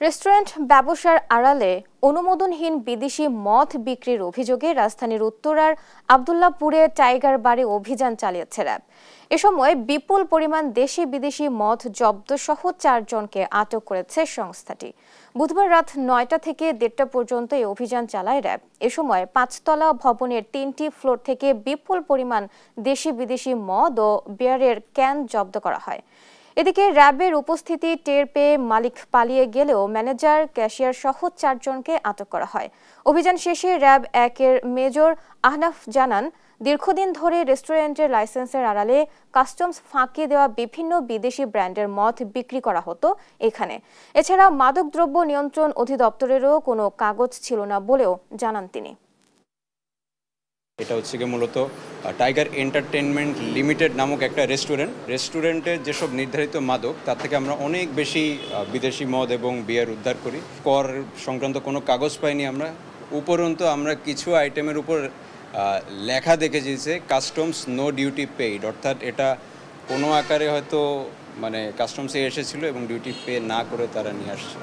Restaurant ব্যবসার আড়ালে অনুমোদনহীন বিদেশি মদ বিক্রির অভিযোগে রাজধানীর উত্তরার আব্দুল্লাহপুরে টাইগার বারে অভিযান চালিয়েছে র্যাব। এ সময় বিপুল পরিমাণ দেশি বিদেশি মদ জব্দসহ 4 জনকে আটক করেছে সংস্থাটি। বুধবার রাত 9টা থেকে 1:30 পর্যন্ত এই অভিযান চালায় র্যাব। এ সময় 5তলা ভবনের 3টি ফ্লোর থেকে বিপুল পরিমাণ দেশি বিদেশি মদ ও বিয়ারের ক্যান জব্দ করা হয়। এদিকে র্যাবের উপস্থিতি টের পেয়ে মালিক পালিয়ে গেলেও ম্যানেজার, ক্যাশিয়ার সহ 4 জনকে আটক করা হয়। অভিযান শেষে র্যাব 1-এর মেজর আহনাফ জানান, দীর্ঘদিন ধরে রেস্টুরেন্টের লাইসেন্সের আড়ালে কাস্টমস ফাঁকি দেওয়া বিভিন্ন বিদেশি ব্র্যান্ডের মদ বিক্রি করা হতো এখানে। এছাড়া মাদকদ্রব্য নিয়ন্ত্রণ অধিদপ্তরেরও কোনো কাগজ ছিল না বলেও জানান তিনি। এটা হচ্ছে মূলত টাইগার এন্টারটেইনমেন্ট লিমিটেড নামক একটা রেস্টুরেন্টের যেসব নির্ধারিত মাদক তার থেকে আমরা অনেক বেশি বিদেশি মদ এবং বিয়ার উদ্ধার করি। কর সংক্রান্ত কোনো কাগজ পাইনি আমরা। উপরন্তু আমরা কিছু আইটেমের উপর লেখা দেখেছি যে কাস্টমস নো ডিউটি পেইড, অর্থাৎ এটা কোনো আকারে হয়তো কাস্টমসে এসেছিল এবং ডিউটি পে না করে তারা নিয়ে আসছে।